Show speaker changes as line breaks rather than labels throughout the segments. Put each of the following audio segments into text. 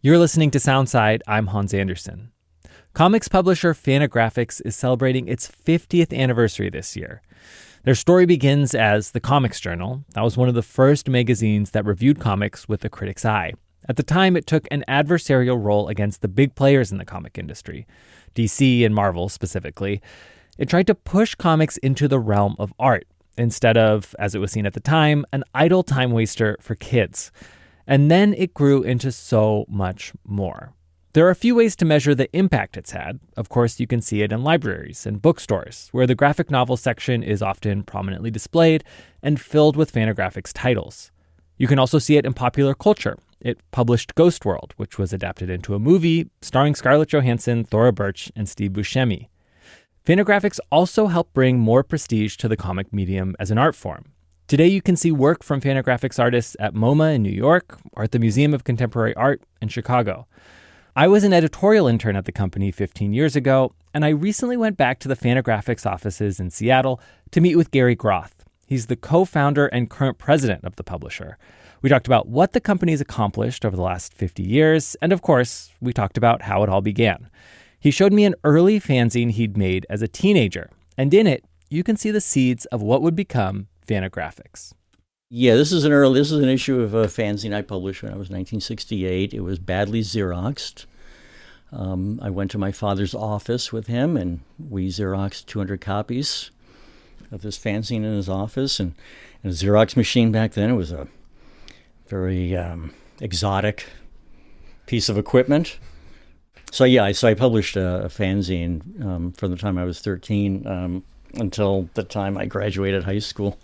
You're listening to Soundside. I'm Hans Anderson. Comics publisher Fantagraphics is celebrating its 50th anniversary this year. Their story begins as The Comics Journal. That was one of the first magazines that reviewed comics with a critic's eye. At the time, it took an adversarial role against the big players in the comic industry, DC and Marvel specifically. It tried to push comics into the realm of art, instead of, as it was seen at the time, an idle time waster for kids. And then it grew into so much more. There are a few ways to measure the impact it's had. Of course, you can see it in libraries and bookstores, where the graphic novel section is often prominently displayed and filled with Fantagraphics titles. You can also see it in popular culture. It published Ghost World, which was adapted into a movie starring Scarlett Johansson, Thora Birch, and Steve Buscemi. Fantagraphics also helped bring more prestige to the comic medium as an art form. Today, you can see work from Fantagraphics artists at MoMA in New York or at the Museum of Contemporary Art in Chicago. I was an editorial intern at the company 15 years ago, and I recently went back to the Fantagraphics offices in Seattle to meet with Gary Groth. He's the co-founder and current president of the publisher. We talked about what the company's accomplished over the last 50 years, and of course, we talked about how it all began. He showed me an early fanzine he'd made as a teenager, and in it, you can see the seeds of what would become Fantagraphics.
Yeah, this is an issue of a fanzine I published when I was 1968. It was badly Xeroxed. I went to my father's office with him, and we Xeroxed 200 copies of this fanzine in his office. And a Xerox machine back then, it was a very exotic piece of equipment. So I published a fanzine from the time I was 13 until the time I graduated high school.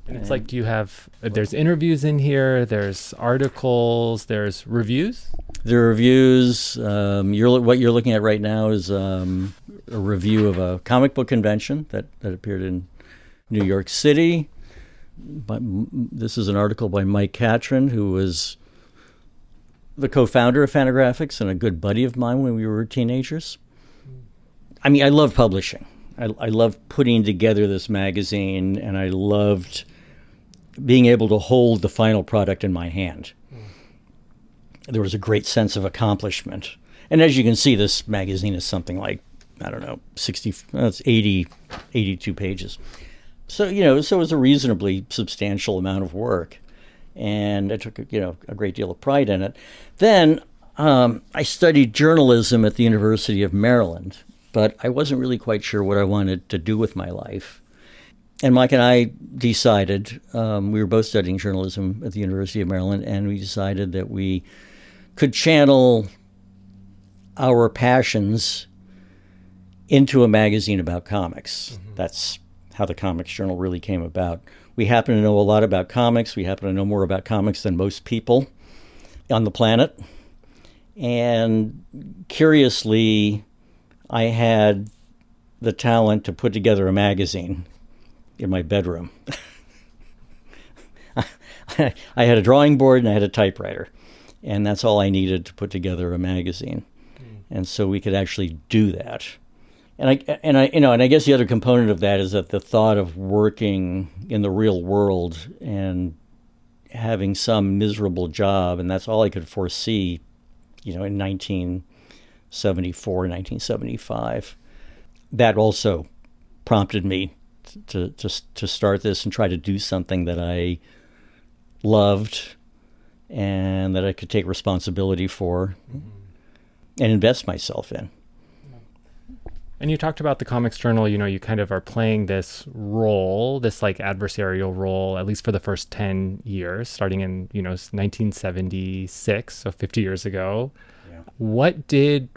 And it's like, there's interviews in here, there's articles, there's reviews?
There are reviews. What you're looking at right now is a review of a comic book convention that appeared in New York City. But this is an article by Mike Catron, who was the co-founder of Fantagraphics and a good buddy of mine when we were teenagers. I mean, I love publishing. I loved putting together this magazine, and I loved being able to hold the final product in my hand. There was a great sense of accomplishment. And as you can see, this magazine is something like, 82 pages. So it was a reasonably substantial amount of work. And I took, a great deal of pride in it. Then I studied journalism at the University of Maryland, but I wasn't really quite sure what I wanted to do with my life. And Mike and I decided, we were both studying journalism at the University of Maryland, and we decided that we could channel our passions into a magazine about comics. Mm-hmm. That's how the Comics Journal really came about. We happen to know a lot about comics. We happen to know more about comics than most people on the planet. And curiously, I had the talent to put together a magazine in my bedroom. I had a drawing board and I had a typewriter, and that's all I needed to put together a magazine. And so we could actually do that. And I guess the other component of that is that the thought of working in the real world and having some miserable job, and that's all I could foresee, in 1974, 1975. That also prompted me to start this and try to do something that I loved and that I could take responsibility for and invest myself in.
And you talked about the Comics Journal, you kind of are playing this role, this like adversarial role, at least for the first 10 years, starting in, 1976, so 50 years ago. Yeah. What did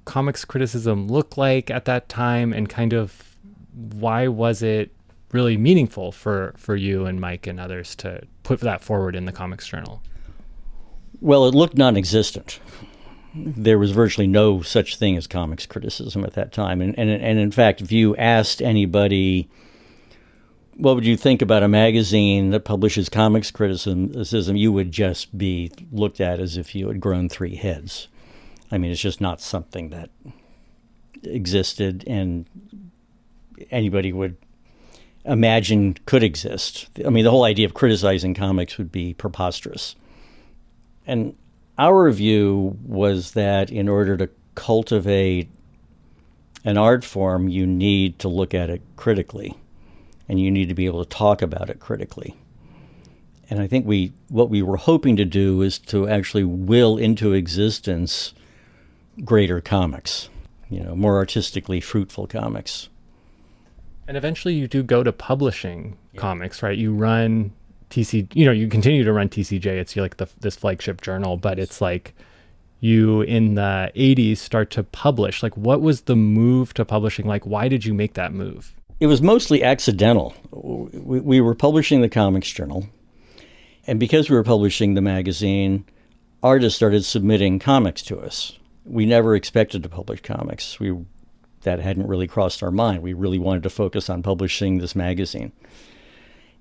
comics criticism look like at that time, and kind of why was it really meaningful for you and Mike and others to put that forward in the Comics Journal?
Well, it looked non-existent. There was virtually no such thing as comics criticism at that time. And in fact, if you asked anybody, what would you think about a magazine that publishes comics criticism, you would just be looked at as if you had grown 3 heads. I mean, it's just not something that existed and anybody would imagine could exist. I mean, the whole idea of criticizing comics would be preposterous. And our view was that in order to cultivate an art form, you need to look at it critically, and you need to be able to talk about it critically. And I think what we were hoping to do is to actually will into existence greater comics, more artistically fruitful comics.
And eventually you do go to publishing comics, right? You run you continue to run TCJ. It's like this flagship journal, but it's like you in the 80s start to publish. Like, what was the move to publishing? Like, why did you make that move?
It was mostly accidental. We were publishing the Comics Journal, and because we were publishing the magazine, artists started submitting comics to us. We never expected to publish comics. That hadn't really crossed our mind. We really wanted to focus on publishing this magazine.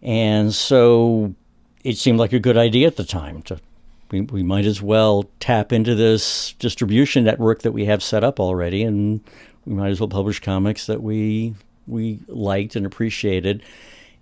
And so it seemed like a good idea at the time. We might as well tap into this distribution network that we have set up already, and we might as well publish comics that we liked and appreciated,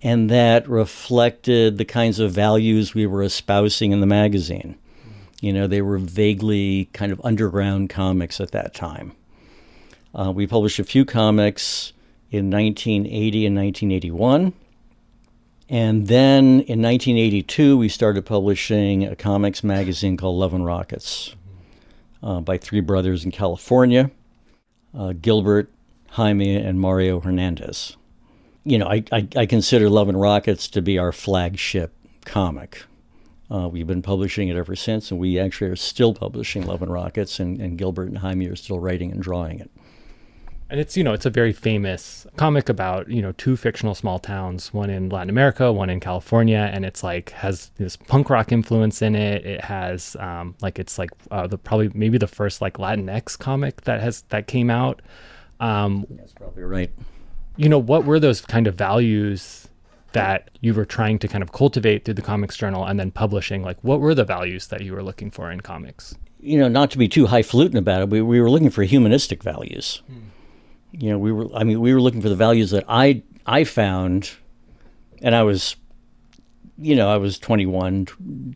and that reflected the kinds of values we were espousing in the magazine. They were vaguely kind of underground comics at that time. We published a few comics in 1980 and 1981. And then in 1982, we started publishing a comics magazine called Love and Rockets by three brothers in California, Gilbert, Jaime, and Mario Hernandez. I consider Love and Rockets to be our flagship comic. We've been publishing it ever since, and we actually are still publishing Love and Rockets, and Gilbert and Jaime are still writing and drawing it.
And it's, it's a very famous comic about, two fictional small towns, one in Latin America, one in California. And it's like, has this punk rock influence in it. It has, probably maybe the first like Latinx comic that came out.
That's probably right.
What were those kind of values that you were trying to kind of cultivate through the Comics Journal and then publishing? Like, what were the values that you were looking for in comics?
Not to be too highfalutin about it, we were looking for humanistic values. We were looking for the values that I found, and I was 21,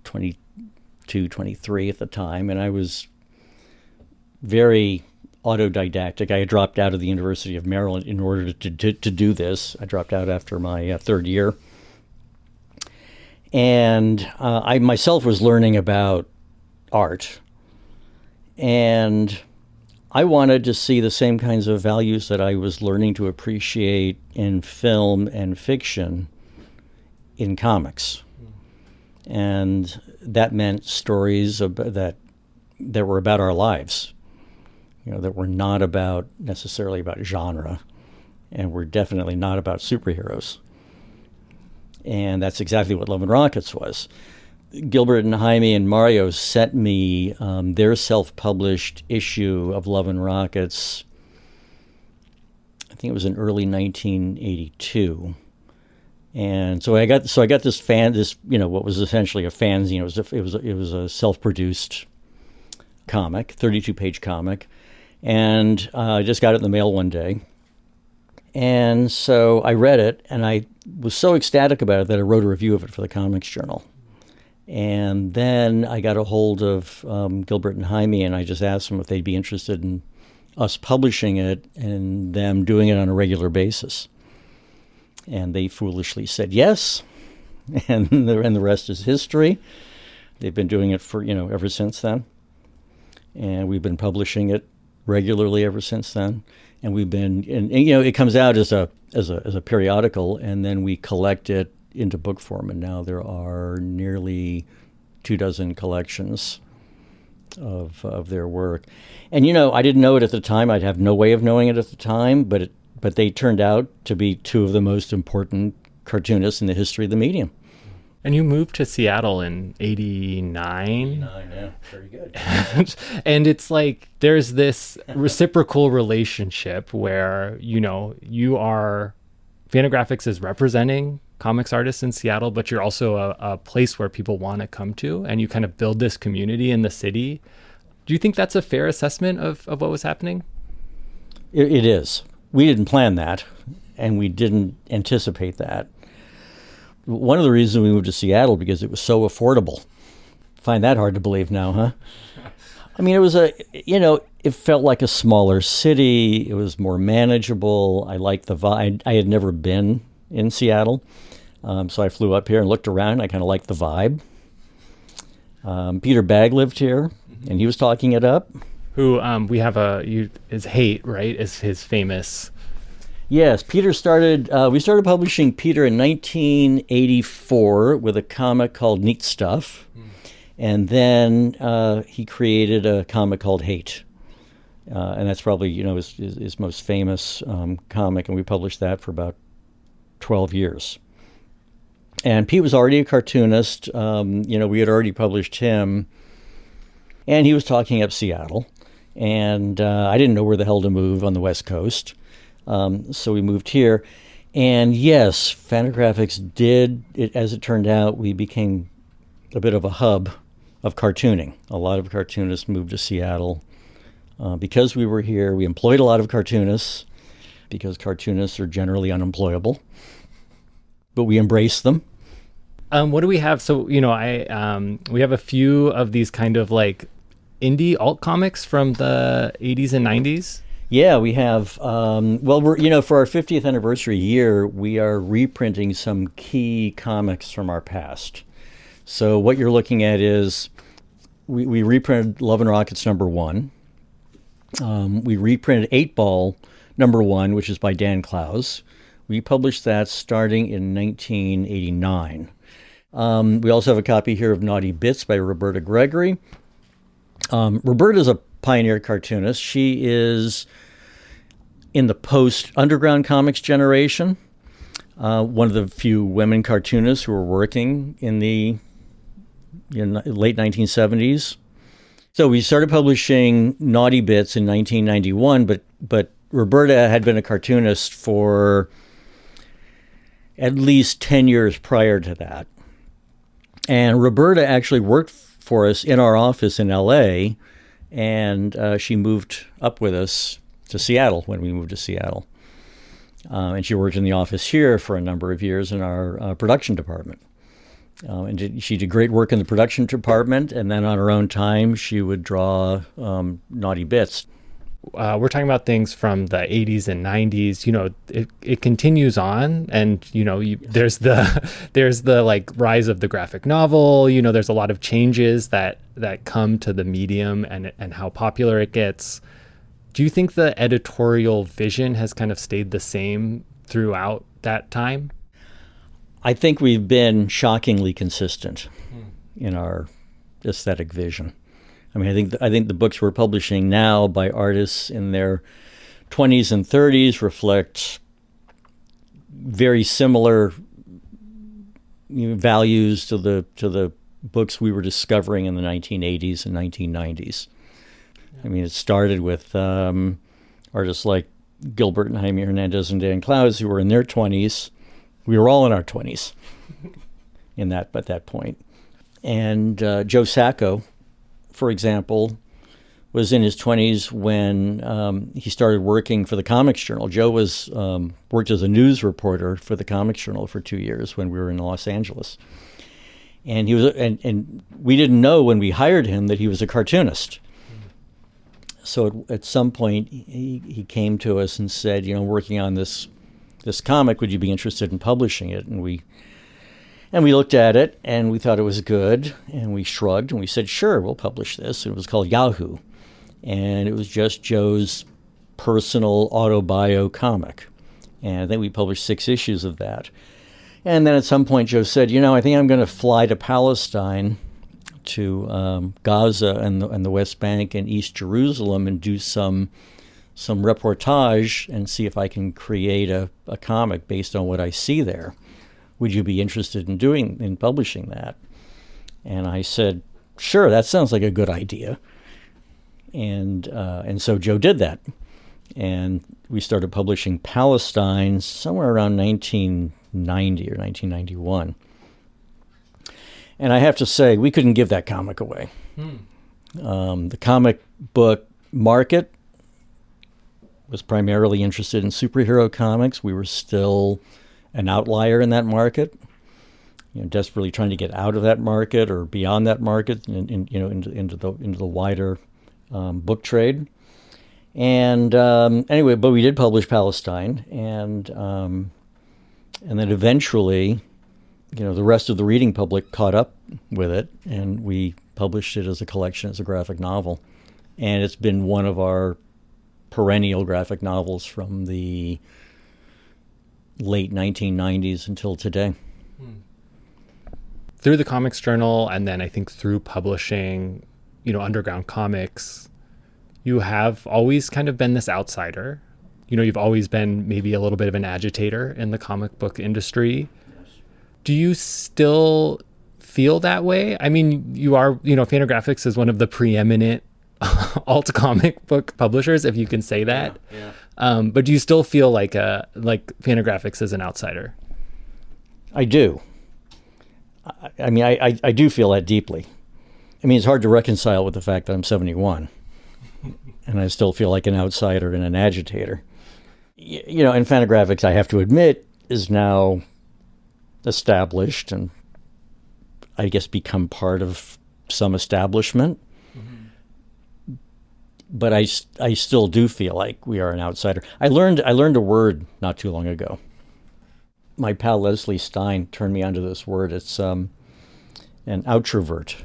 22, 23 at the time, and I was very autodidactic. I had dropped out of the University of Maryland in order to do this. I dropped out after my third year. And I myself was learning about art, and I wanted to see the same kinds of values that I was learning to appreciate in film and fiction in comics. And that meant stories that were about our lives, that were not necessarily about genre, and were definitely not about superheroes. And that's exactly what Love and Rockets was. Gilbert and Jaime and Mario sent me their self-published issue of Love and Rockets. I think it was in early 1982, and so I got this what was essentially a fanzine. It was a self-produced comic, 32-page comic, and I just got it in the mail one day, and so I read it, and I was so ecstatic about it that I wrote a review of it for the Comics Journal. And then I got a hold of Gilbert and Jaime, and I just asked them if they'd be interested in us publishing it and them doing it on a regular basis. And they foolishly said yes, and the rest is history. They've been doing it for, ever since then. And we've been publishing it regularly ever since then. And we've been, it comes out as a periodical, and then we collect it into book form, and now there are nearly 24 collections of their work. And I didn't know it at the time. I'd have no way of knowing it at the time, but they turned out to be two of the most important cartoonists in the history of the medium.
And you moved to Seattle in 89?
89, yeah. Very good.
And it's like there's this reciprocal relationship where, Fantagraphics is representing comics artists in Seattle, but you're also a place where people want to come to, and you kind of build this community in the city. Do you think that's a fair assessment of what was happening?
It is. We didn't plan that, and we didn't anticipate that. One of the reasons we moved to Seattle because it was so affordable Find that hard to believe now, huh? I mean, it was it felt like a smaller city. It was more manageable. I liked the vibe. I had never been in Seattle, so I flew up here and looked around. I kind of liked the vibe. Peter Bagg lived here, and he was talking it up.
Who we have is Hate, right? Is his famous.
Yes, Peter started. We started publishing Peter in 1984 with a comic called Neat Stuff, and then he created a comic called Hate, and that's probably his most famous comic, and we published that for about 12 years. And Pete was already a cartoonist. We had already published him, and he was talking up Seattle, and I didn't know where the hell to move on the West Coast. So we moved here, and yes, Fantagraphics did, as it turned out, we became a bit of a hub of cartooning. A lot of cartoonists moved to Seattle. Because we were here, we employed a lot of cartoonists, because cartoonists are generally unemployable, but we embraced them.
What do we have? So, we have a few of these kind of like indie alt comics from the 80s and 90s.
Yeah, we have. We're for our 50th anniversary year, we are reprinting some key comics from our past. So what you're looking at is we reprinted Love and Rockets #1. We reprinted 8 Ball #1, which is by Dan Clowes. We published that starting in 1989. We also have a copy here of Naughty Bits by Roberta Gregory. Roberta's a pioneer cartoonist. She is in the post-underground comics generation, one of the few women cartoonists who were working in the late 1970s. So we started publishing Naughty Bits in 1991, but Roberta had been a cartoonist for at least 10 years prior to that. And Roberta actually worked for us in our office in LA, and she moved up with us to Seattle when we moved to Seattle. And she worked in the office here for a number of years in our production department. She did great work in the production department, and then on her own time, she would draw Naughty Bits.
We're talking about things from the 80s and 90s. It continues on, and there's the like rise of the graphic novel. There's a lot of changes that come to the medium and how popular it gets. Do you think the editorial vision has kind of stayed the same throughout that time?
I think we've been shockingly consistent in our aesthetic vision. I mean, I think the books we're publishing now by artists in their 20s and 30s reflect very similar values to the books we were discovering in the 1980s and 1990s. I mean, it started with artists like Gilbert and Jaime Hernandez and Dan Clowes, who were in their 20s. We were all in our 20s at that point. And Joe Sacco, for example, was in his 20s when he started working for the Comics Journal. Joe was worked as a news reporter for the Comics Journal for 2 years when we were in Los Angeles. And he was, and we didn't know when we hired him that he was a cartoonist. So at some point, he came to us and said, working on this comic, would you be interested in publishing it? And we looked at it, and we thought it was good, and we shrugged, and we said, sure, we'll publish this. It was called Yahoo, and it was just Joe's personal autobio comic. And I think we published 6 issues of that. And then at some point, Joe said, I think I'm going to fly to Palestine, to Gaza and the West Bank and East Jerusalem and do some reportage and see if I can create a comic based on what I see there. Would you be interested in publishing that? And I said, sure, that sounds like a good idea. And so Joe did that. And we started publishing Palestine somewhere around 1990 or 1991. And I have to say, we couldn't give that comic away. The comic book market was primarily interested in superhero comics. We were still an outlier in that market. desperately trying to get out of that market or beyond that market, into the wider book trade. And anyway, but we did publish Palestine, and then eventually, the rest of the reading public caught up with it, and we published it as a collection, as a graphic novel. And it's been one of our perennial graphic novels from the late 1990s until today.
Through the Comics Journal, and then I think through publishing, underground comics, you have always kind of been this outsider. You've always been maybe a little bit of an agitator in the comic book industry. Do you still feel that way? I mean, you are, Fantagraphics is one of the preeminent alt comic book publishers, if you can say that. Yeah. But do you still feel like Fantagraphics is an outsider?
I do. I mean, I do feel that deeply. I mean, it's hard to reconcile with the fact that I'm 71, and I still feel like an outsider and an agitator. And Fantagraphics, I have to admit, is now established and I guess become part of some establishment. Mm-hmm. But I still do feel like we are an outsider. I learned a word not too long ago. My pal Leslie Stein turned me onto this word. It's an outrovert.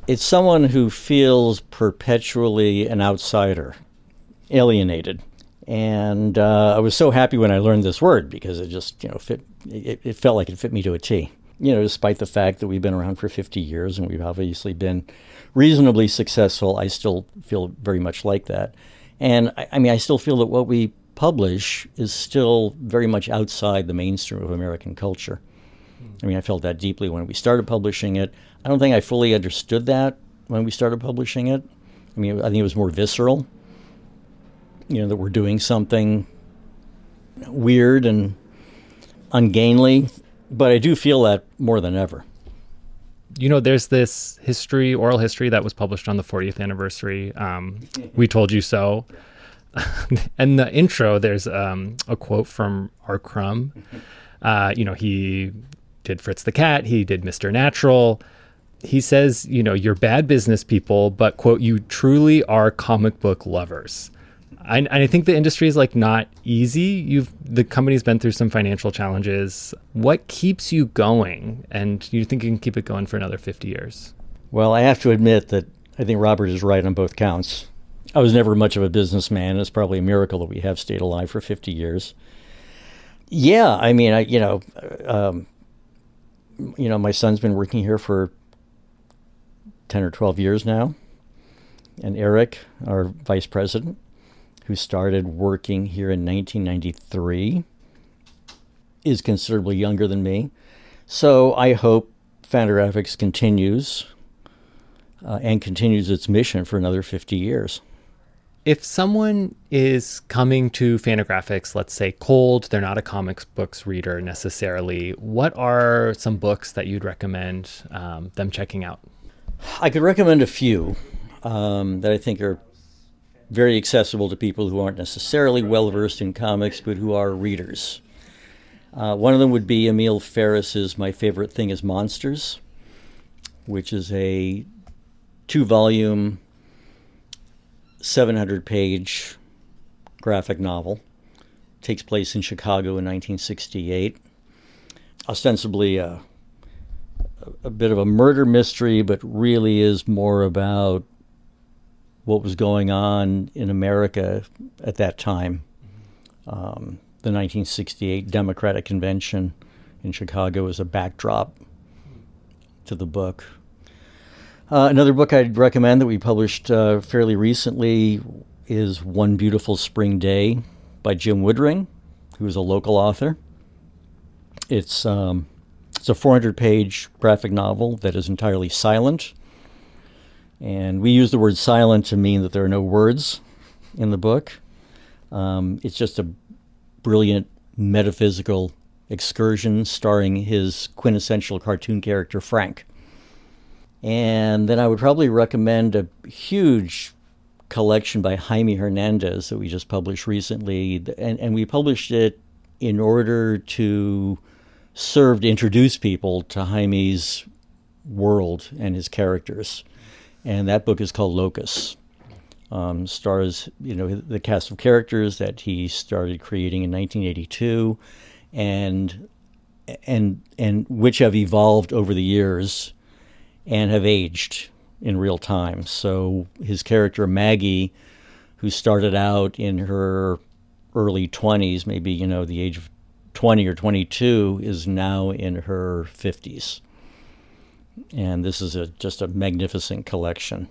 It's someone who feels perpetually an outsider, alienated. And I was so happy when I learned this word because it just, fit. It felt like it fit me to a T. Despite the fact that we've been around for 50 years and we've obviously been reasonably successful, I still feel very much like that. And I still feel that what we publish is still very much outside the mainstream of American culture. I felt that deeply when we started publishing it. I don't think I fully understood that when we started publishing it. I think it was more visceral, that we're doing something weird and ungainly, but I do feel that more than ever.
There's this oral history that was published on the 40th anniversary. We Told You So. And the intro, there's a quote from R. Crumb. He did Fritz the Cat. He did Mr. Natural. He says, you're bad business people, but, quote, you truly are comic book lovers. I think the industry is not easy. The company's been through some financial challenges. What keeps you going? And you think you can keep it going for another 50 years?
Well, I have to admit that I think Robert is right on both counts. I was never much of a businessman. It's probably a miracle that we have stayed alive for 50 years. Yeah, my son's been working here for 10 or 12 years now. And Eric, our vice president, who started working here in 1993, is considerably younger than me. So I hope Fantagraphics continues its mission for another 50 years.
If someone is coming to Fantagraphics, let's say cold, they're not a comics books reader necessarily, what are some books that you'd recommend them checking out?
I could recommend a few that I think are very accessible to people who aren't necessarily well-versed in comics, but who are readers. One of them would be Emil Ferris's My Favorite Thing is Monsters, which is a 2-volume, 700-page graphic novel. Takes place in Chicago in 1968. Ostensibly a bit of a murder mystery, but really is more about what was going on in America at that time. The 1968 Democratic Convention in Chicago is a backdrop to the book. Another book I'd recommend that we published fairly recently is One Beautiful Spring Day by Jim Woodring, who is a local author. It's a 400-page graphic novel that is entirely silent. And we use the word silent to mean that there are no words in the book. It's just a brilliant metaphysical excursion starring his quintessential cartoon character, Frank. And then I would probably recommend a huge collection by Jaime Hernandez that we just published recently. And we published it in order to served to introduce people to Jaime's world and his characters. And that book is called Locus. Stars, the cast of characters that he started creating in 1982, and which have evolved over the years and have aged in real time. So his character Maggie, who started out in her early 20s, maybe the age of 20 or 22, is now in her 50s. And this is just a magnificent collection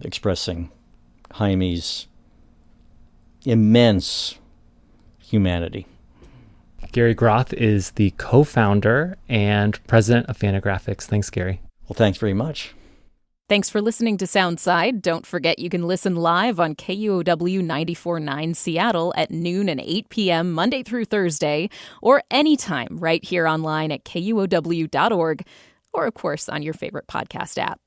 expressing Jaime's immense humanity.
Gary Groth is the co-founder and president of Fantagraphics. Thanks, Gary.
Well, thanks very much.
Thanks for listening to Soundside. Don't forget you can listen live on KUOW 94.9 Seattle at noon and 8 p.m. Monday through Thursday, or anytime right here online at KUOW.org, or of course on your favorite podcast app.